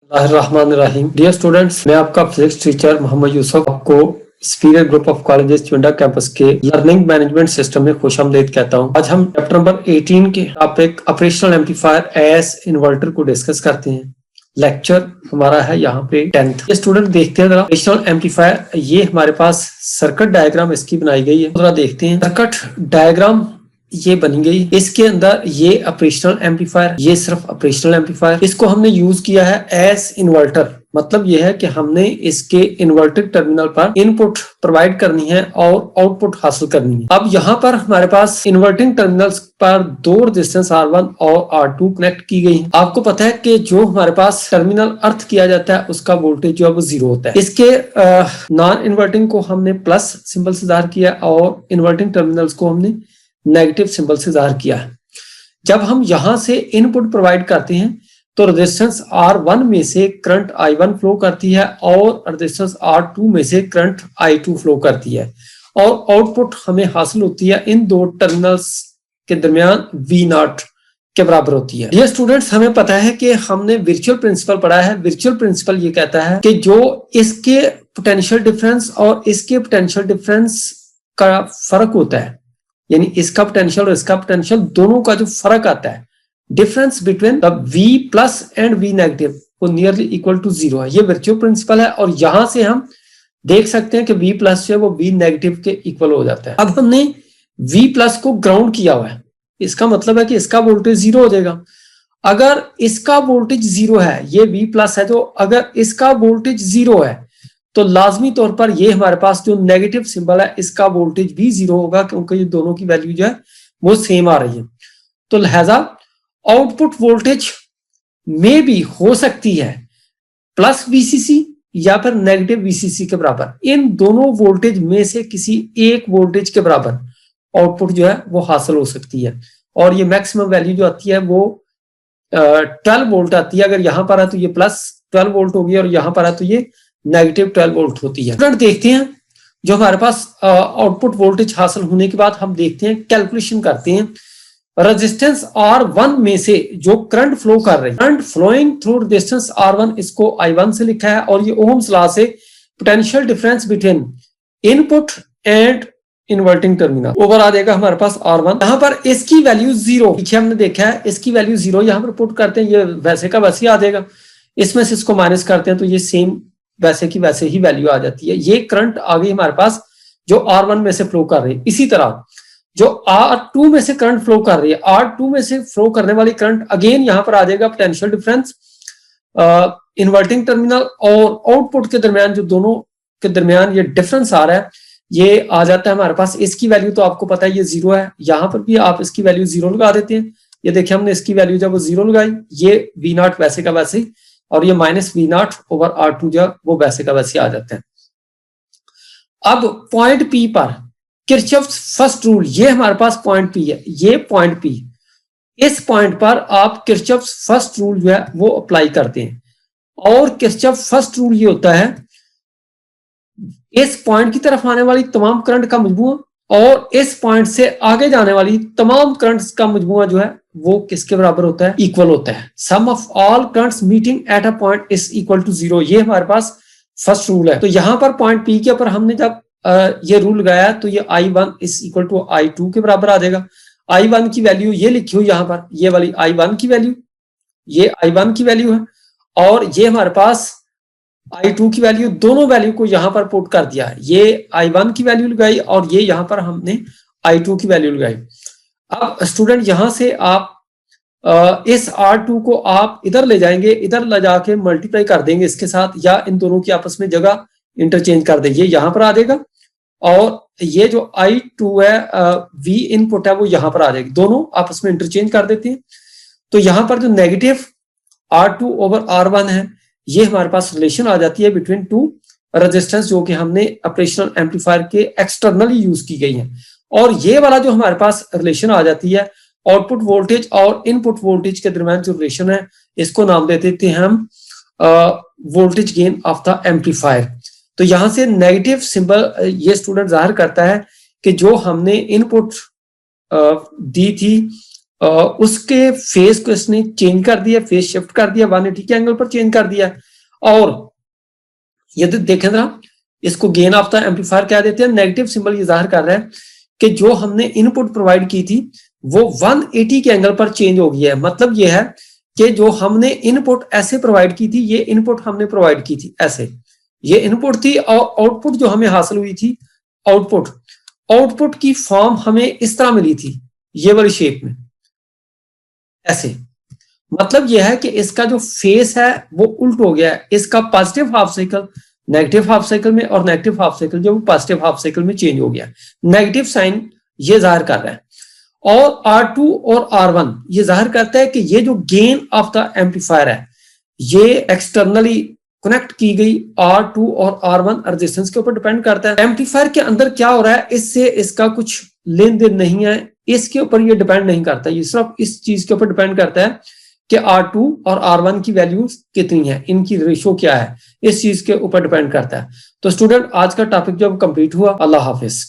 बिस्मिल्लाहिर्रहमानिर्रहीम। Dear students, मैं आपका फिजिक्स टीचर मोहम्मद यूसुफ आपको superior group of colleges Chunda campus के लर्निंग मैनेजमेंट सिस्टम में खुशामदीद कहता हूं। आज हम चैप्टर नंबर 18 के topic operational amplifier S inverter को डिस्कस करते हैं। लेक्चर हमारा है यहाँ पे 10th। ये स्टूडेंट देखते हैं ऑपरेशनल एम्पलीफायर, ये हमारे पास सर्किट डायग्राम इसकी बनाई गई है। थोड़ा देखते हैं सर्किट डायग्राम ये बनी गई। इसके अंदर ये ऑपरेशनल एम्पलीफायर, ये सिर्फ ऑपरेशनल एम्पलीफायर, इसको हमने यूज किया है एज इन्वर्टर। मतलब यह है कि हमने इसके इन्वर्टर टर्मिनल पर इनपुट प्रोवाइड करनी है और आउटपुट हासिल करनी है। अब यहाँ पर हमारे पास इन्वर्टिंग टर्मिनल्स पर दो रेजिस्टेंस R1 और R2 कनेक्ट की गई है। आपको पता है कि जो हमारे पास टर्मिनल अर्थ किया जाता है उसका वोल्टेज जो है वो 0 होता है। इसके नॉन इन्वर्टिंग को हमने प्लस सिंबल से ज़ाहिर किया और इन्वर्टिंग टर्मिनल्स को हमने नेगेटिव सिंबल से ज़ाहिर किया है। जब हम यहां से इनपुट प्रोवाइड करते हैं तो रेजिस्टेंस R1 में से करंट I1 फ्लो करती है और रेजिस्टेंस R2 में से करंट I2 फ्लो करती है और आउटपुट हमें हासिल होती है इन दो टर्मिनल्स के दरमियान V0 के बराबर होती है। डियर स्टूडेंट्स, हमें पता है कि हमने वर्चुअल प्रिंसिपल पढ़ा है। वर्चुअल प्रिंसिपल ये कहता है कि जो इसके पोटेंशियल डिफरेंस और इसके पोटेंशियल डिफरेंस का फर्क होता है, यानी इसका पोटेंशियल और इसका पोटेंशियल दोनों का जो फर्क आता है, difference between the V plus and V negative, वो नियरली इक्वल टू 0 है। ये वर्चुअल प्रिंसिपल है और यहां से हम देख सकते हैं कि V प्लस जो है वो V नेगेटिव के इक्वल हो जाता है। अब हमने V प्लस को ग्राउंड किया हुआ है, इसका मतलब है कि इसका वोल्टेज 0 हो जाएगा। अगर इसका वोल्टेज 0 है, ये V प्लस है, तो अगर इसका वोल्टेज 0 है तो लाजमी तौर पर ये हमारे पास जो नेगेटिव सिंबल है इसका वोल्टेज भी 0 होगा, क्योंकि ये दोनों की वैल्यू जो है वो सेम आ रही है। तो लिहाजा आउटपुट वोल्टेज में भी हो सकती है प्लस VCC या फिर नेगेटिव VCC के बराबर। इन दोनों वोल्टेज में से किसी एक वोल्टेज के बराबर आउटपुट जो है वो हासिल हो सकती है और ये मैक्सिमम वैल्यू जो आती है वो 12 वोल्ट आती है। अगर यहां पर है तो ये प्लस 12 वोल्ट होगी और यहां पर है तो ये नेगेटिव 12 वोल्ट होती है। स्टूडेंट देखते हैं जो हमारे पास आउटपुट वोल्टेज हासिल होने के बाद हम देखते हैं, कैलकुलेशन करते हैं। रेजिस्टेंस R1 में से जो करंट फ्लो कर रही है, current flowing through resistance R1, इसको I1 से लिखा है और ये ओम्स लॉ से potential difference between input and inverting terminal over आ जाएगा हमारे पास R1। यहाँ पर इसकी वैल्यू 0, पीछे हमने देखा है इसकी वैल्यू 0 यहाँ पर पुट करते हैं, ये वैसे का वैसे आ जाएगा। इसमें से इसको माइनस करते हैं तो ये सेम वैसे की वैसे ही वैल्यू आ जाती है। ये करंट आ गई हमारे पास जो R1 में से फ्लो कर रही है। इसी तरह जो R2 में से करंट फ्लो कर रही है, R2 में से फ्लो करने वाली करंट अगेन यहां पर आ जाएगा पोटेंशियल डिफरेंस इन्वर्टिंग टर्मिनल और आउटपुट के दरमियान, जो दोनों के दरमियान ये डिफरेंस आ रहा है, ये आ जाता है हमारे पास। इसकी वैल्यू तो आपको पता है ये 0 है, यहां पर भी आप इसकी वैल्यू 0 लगा देते हैं। ये देखिए हमने इसकी वैल्यू जब वो 0 लगाई, ये V0 वैसे का वैसे और ये माइनस V0 ओवर R2 जो वो वैसे का वैसे आ जाते हैं। अब पॉइंट P पर किरचॉफ्स फर्स्ट रूल, ये हमारे पास पॉइंट P है, ये पॉइंट P, इस पॉइंट पर आप किरचॉफ्स फर्स्ट रूल जो है वो अप्लाई करते हैं और किरचॉफ फर्स्ट रूल ये होता है इस पॉइंट की तरफ आने वाली तमाम करंट का मजमूआ और इस पॉइंट से आगे जाने वाली तमाम करंट्स का मजमूआ जो है वो किसके बराबर होता है, इक्वल होता है। Sum of all currents meeting at a point is equal to 0, ये हमारे पास फर्स्ट रूल है। तो यहां पर पॉइंट P के ऊपर हमने जब ये रूल लगाया तो ये I1 is equal to I2 के बराबर आ जाएगा। I1 की वैल्यू ये लिखी हुई यहां पर, ये वाली I1 की वैल्यू, ये I1 की वैल्यू है और ये हमारे पास I2 की वैल्यू, दोनों वैल्यू को यहां पर पुट कर दिया। ये I1 की वैल्यू लगाई और ये यहां पर हमने I2 की वैल्यू लगाई। अब स्टूडेंट यहां से आप इस R2 को आप इधर ले जाएंगे, इधर ले जाके मल्टीप्लाई कर देंगे इसके साथ, या इन दोनों की आपस में जगह इंटरचेंज कर देंगे, यहां पर आ जाएगा और ये जो I2 है V इनपुट है वो यहां पर आ जाएगी, दोनों आपस में इंटरचेंज कर देते हैं। तो यहां पर जो नेगेटिव R2 ओवर R1 है, ये हमारे पास रिलेशन आ जाती है बिटवीन टू रेजिस्टेंस, जो कि हमने ऑपरेशनल एम्पलीफायर के एक्सटर्नली यूज की गई है। और ये वाला जो हमारे पास रिलेशन आ जाती है आउटपुट वोल्टेज और इनपुट वोल्टेज के दरमियान जो रिलेशन है, इसको नाम दे देते हैं हम voltage gain of the amplifier. तो यहां से नेगेटिव सिंबल ये स्टूडेंट जाहिर करता है कि जो हमने इनपुट दी थी उसके फेस को इसने चेंज कर दिया, फेस शिफ्ट कर दिया, 180 के एंगल पर चेंज कर दिया। और यदि देखें जरा, इसको गेन ऑफ द एम्पलीफायर क्या देते हैं, नेगेटिव सिंबल ये जाहिर कर रहा है कि जो हमने इनपुट प्रोवाइड की थी वो 180 के एंगल पर चेंज हो गई है। मतलब ये है कि जो हमने इनपुट ऐसे प्रोवाइड की थी, ये इनपुट हमने प्रोवाइड की थी ऐसे, ये इनपुट थी, और आउटपुट जो हमें हासिल हुई थी, आउटपुट की फॉर्म हमें इस तरह मिली थी, ये वाली शेप में ऐसे। मतलब यह है कि इसका जो फेस है वो उल्ट हो गया है, इसका positive half cycle negative half cycle में, और नेगेटिव हाफ साइकिल जो पॉजिटिव हाफ साइकिल में चेंज हो गया। नेगेटिव साइन ये जाहिर कर रहा है। और R2 और R1 ये जाहिर करता है कि ये जो गेन ऑफ द एम्पलीफायर है ये एक्सटर्नली कनेक्ट की गई R2 और R1 रेजिस्टेंस के ऊपर डिपेंड करता है। एम्पलीफायर के अंदर क्या हो रहा है इससे इसका कुछ लेन देन नहीं है, इसके ऊपर ये डिपेंड नहीं करता, ये सिर्फ इस चीज के ऊपर डिपेंड करता है कि R2 और R1 की वैल्यूज कितनी है, इनकी रेशो क्या है, इस चीज के ऊपर डिपेंड करता है। तो स्टूडेंट, आज का टॉपिक जो कंप्लीट हुआ। अल्लाह हाफिज।